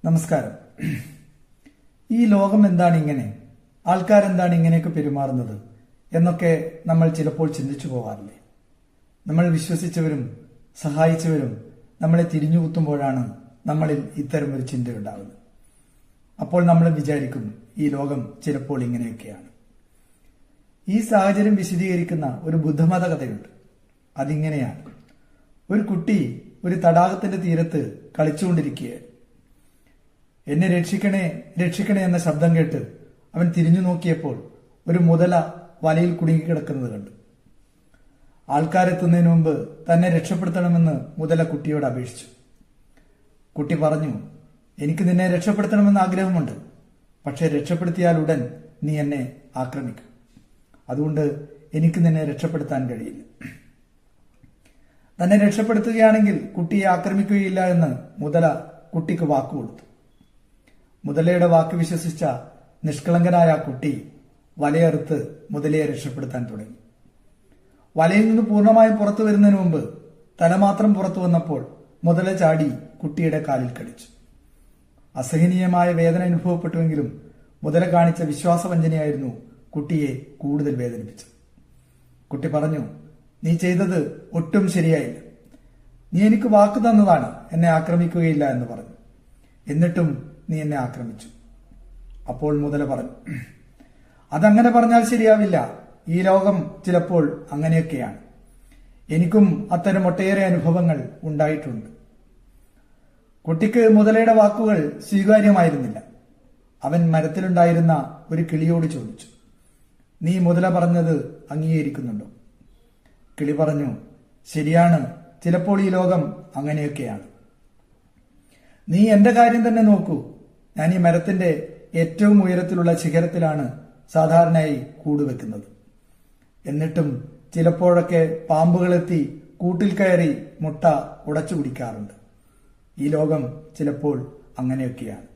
നമസ്കാരം. ഈ ലോകം എന്താണ് ഇങ്ങനെ, ആൾക്കാരെന്താണ് ഇങ്ങനെയൊക്കെ പെരുമാറുന്നത് എന്നൊക്കെ നമ്മൾ ചിലപ്പോൾ ചിന്തിച്ചു പോവാറില്ലേ? നമ്മൾ വിശ്വസിച്ചവരും സഹായിച്ചവരും നമ്മളെ തിരിഞ്ഞുകുത്തുമ്പോഴാണ് നമ്മളിൽ ഇത്തരം ഒരു ചിന്തയുണ്ടാകുന്നത്. അപ്പോൾ നമ്മൾ വിചാരിക്കും, ഈ ലോകം ചിലപ്പോൾ ഇങ്ങനെയൊക്കെയാണ്. ഈ സാഹചര്യം വിശദീകരിക്കുന്ന ഒരു ബുദ്ധമത കഥയുണ്ട്. അതിങ്ങനെയാണ്: ഒരു കുട്ടി ഒരു തടാകത്തിന്റെ തീരത്ത് കളിച്ചുകൊണ്ടിരിക്കുകയായിരുന്നു. എന്നെ രക്ഷിക്കണേ രക്ഷിക്കണേ എന്ന ശബ്ദം കേട്ട് അവൻ തിരിഞ്ഞു നോക്കിയപ്പോൾ ഒരു മുതല വലയിൽ കുടുങ്ങിക്കിടക്കുന്നത് കണ്ടു. ആൾക്കാരെത്തുന്നതിന് മുമ്പ് തന്നെ രക്ഷപ്പെടുത്തണമെന്ന് മുതല കുട്ടിയോട് അപേക്ഷിച്ചു. കുട്ടി പറഞ്ഞു, എനിക്ക് നിന്നെ രക്ഷപ്പെടുത്തണമെന്ന് ആഗ്രഹമുണ്ട്, പക്ഷെ രക്ഷപ്പെടുത്തിയാൽ ഉടൻ നീ എന്നെ ആക്രമിക്കും. അതുകൊണ്ട് എനിക്ക് നിന്നെ രക്ഷപ്പെടുത്താൻ കഴിയില്ല. തന്നെ രക്ഷപ്പെടുത്തുകയാണെങ്കിൽ കുട്ടിയെ ആക്രമിക്കുകയില്ല എന്ന് മുതല കുട്ടിക്ക് വാക്കുകൊടുത്തു. മുതലയുടെ വാക്ക് വിശ്വസിച്ച നിഷ്കളങ്കനായ കുട്ടി വലയറുത്ത് മുതലയെ രക്ഷപ്പെടുത്താൻ തുടങ്ങി. വലയിൽ നിന്ന് പൂർണ്ണമായും പുറത്തു വരുന്നതിന് മുമ്പ് തല മാത്രം പുറത്തു വന്നപ്പോൾ മുതല ചാടി കുട്ടിയുടെ കാലിൽ കടിച്ചു. അസഹനീയമായ വേദന അനുഭവപ്പെട്ടുവെങ്കിലും മുതല കാണിച്ച വിശ്വാസവഞ്ചനയായിരുന്നു കുട്ടിയെ കൂടുതൽ വേദനിപ്പിച്ചത്. കുട്ടി പറഞ്ഞു, നീ ചെയ്തത് ഒട്ടും ശരിയായില്ല. നീ എനിക്ക് വാക്ക് തന്നതാണ് എന്നെ ആക്രമിക്കുകയില്ല എന്ന് പറഞ്ഞു. എന്നിട്ടും നീ എന്നെ ആക്രമിച്ചു. അപ്പോൾ മുതല പറഞ്ഞു, അതങ്ങനെ പറഞ്ഞാൽ ശരിയാവില്ല. ഈ ലോകം ചിലപ്പോൾ അങ്ങനെയൊക്കെയാണ്. എനിക്കും അത്തരം ഒട്ടേറെ അനുഭവങ്ങൾ ഉണ്ടായിട്ടുണ്ട്. കുട്ടിക്ക് മുതലയുടെ വാക്കുകൾ സ്വീകാര്യമായിരുന്നില്ല. അവൻ മരത്തിലുണ്ടായിരുന്ന ഒരു കിളിയോട് ചോദിച്ചു, നീ മുതല പറഞ്ഞത് അംഗീകരിക്കുന്നുണ്ടോ? കിളി പറഞ്ഞു, ശരിയാണ്, ചിലപ്പോൾ ഈ ലോകം അങ്ങനെയൊക്കെയാണ്. നീ എന്റെ കാര്യം തന്നെ നോക്കൂ. ഞാൻ ഈ മരത്തിന്റെ ഏറ്റവും ഉയരത്തിലുള്ള ശിഖരത്തിലാണ് സാധാരണയായി കൂടുവെക്കുന്നത്. എന്നിട്ടും ചിലപ്പോഴൊക്കെ പാമ്പുകളെത്തി കൂട്ടിൽ കയറി മുട്ട ഉടച്ചു കുടിക്കാറുണ്ട്. ഈ ലോകം ചിലപ്പോൾ അങ്ങനെയൊക്കെയാണ്.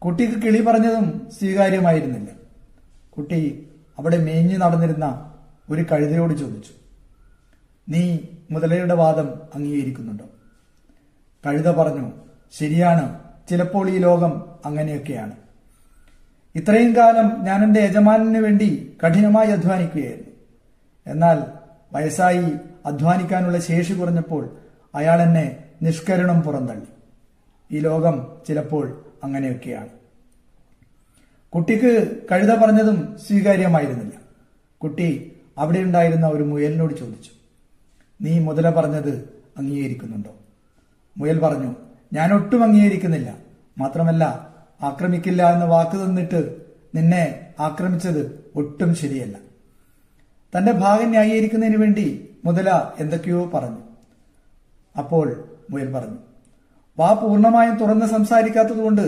കുട്ടിക്ക് കിളി പറഞ്ഞതും സ്വീകാര്യമായിരുന്നില്ല. കുട്ടി അവിടെ മേഞ്ഞു നടന്നിരുന്ന ഒരു കഴുതയോട് ചോദിച്ചു, നീ മുതലയുടെ വാദം അംഗീകരിക്കുന്നുണ്ടോ? കഴുത പറഞ്ഞു, ശരിയാണ്, ചിലപ്പോൾ ഈ ലോകം അങ്ങനെയൊക്കെയാണ്. ഇത്രയും കാലം ഞാൻ എന്റെ യജമാനു വേണ്ടി കഠിനമായി അധ്വാനിക്കുകയായിരുന്നു. എന്നാൽ വയസ്സായി അധ്വാനിക്കാനുള്ള ശേഷി കുറഞ്ഞപ്പോൾ അയാൾ എന്നെ നിഷ്കരുണം പുറന്തള്ളി. ഈ ലോകം ചിലപ്പോൾ അങ്ങനെയൊക്കെയാണ്. കുട്ടിക്ക് കഴുത പറഞ്ഞതും സ്വീകാര്യമായിരുന്നില്ല. കുട്ടി അവിടെ ഉണ്ടായിരുന്ന ഒരു മുയലിനോട് ചോദിച്ചു, നീ മുതല പറഞ്ഞത് അംഗീകരിക്കുന്നുണ്ടോ? മുയൽ പറഞ്ഞു, ഞാൻ ഒട്ടും അംഗീകരിക്കുന്നില്ല. മാത്രമല്ല, ആക്രമിക്കില്ല എന്ന വാക്ക് തന്നിട്ട് നിന്നെ ആക്രമിച്ചത് ഒട്ടും ശരിയല്ല. തന്റെ ഭാഗം ന്യായീകരിക്കുന്നതിന് വേണ്ടി മുതല എന്തൊക്കെയോ പറഞ്ഞു. അപ്പോൾ മുയൽ പറഞ്ഞു, വാ പൂർണ്ണമായും തുറന്ന് സംസാരിക്കാത്തതുകൊണ്ട്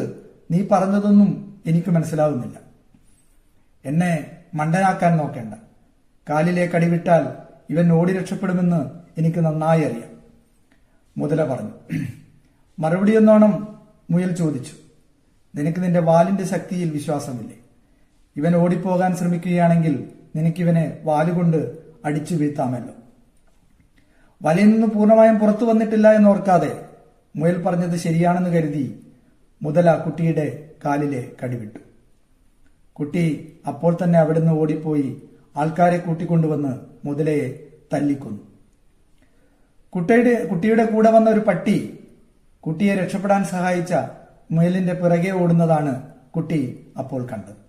നീ പറഞ്ഞതൊന്നും എനിക്ക് മനസ്സിലാവുന്നില്ല. എന്നെ മണ്ടനാക്കാൻ നോക്കേണ്ട. കാലിലെ കടിവിട്ടാൽ ഇവൻ ഓടി രക്ഷപ്പെടുമെന്ന് എനിക്ക് നന്നായി അറിയാം. മുതല പറഞ്ഞു. മറുപടിയൊന്നോണം മുയൽ ചോദിച്ചു, നിനക്ക് നിന്റെ വാലിന്റെ ശക്തിയിൽ വിശ്വാസമില്ലേ? ഇവൻ ഓടിപ്പോകാൻ ശ്രമിക്കുകയാണെങ്കിൽ നിനക്കിവനെ വാലുകൊണ്ട് അടിച്ചു വീഴ്ത്താമല്ലോ. വലയിൽ നിന്ന് പൂർണ്ണമായും പുറത്തു വന്നിട്ടില്ല എന്നോർക്കാതെ മുയൽ പറഞ്ഞത് ശരിയാണെന്ന് കരുതി മുതല കുട്ടിയുടെ കാലിലെ കടിവിട്ടു. കുട്ടി അപ്പോൾ തന്നെ അവിടുന്ന് ഓടിപ്പോയി ആൾക്കാരെ കൂട്ടിക്കൊണ്ടുവന്ന് മുതലയെ തല്ലിക്കൊന്നു. കുട്ടിയുടെ കൂടെ വന്ന ഒരു പട്ടി കുട്ടിയെ രക്ഷപ്പെടാൻ സഹായിച്ച മുയലിന്റെ പിറകെ ഓടുന്നതാണ് കുട്ടി അപ്പോൾ കണ്ടത്.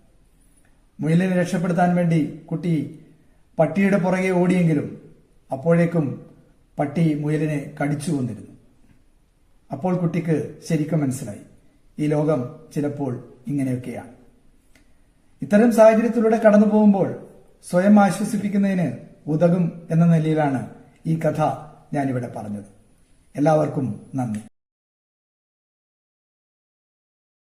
മുയലിനെ രക്ഷപ്പെടുത്താൻ വേണ്ടി കുട്ടി പട്ടിയുടെ പുറകെ ഓടിയെങ്കിലും അപ്പോഴേക്കും പട്ടി മുയലിനെ കടിച്ചു കൊന്നിരുന്നു. അപ്പോൾ കുട്ടിക്ക് ശരിക്കും മനസ്സിലായി, ഈ ലോകം ചിലപ്പോൾ ഇങ്ങനെയൊക്കെയാണ്. ഇത്തരം സാഹചര്യത്തിലൂടെ കടന്നു പോകുമ്പോൾ സ്വയം ആശ്വസിപ്പിക്കുന്നതിന് ഉതകും എന്ന നിലയിലാണ് ഈ കഥ ഞാനിവിടെ പറഞ്ഞത്. എല്ലാവർക്കും നന്ദി.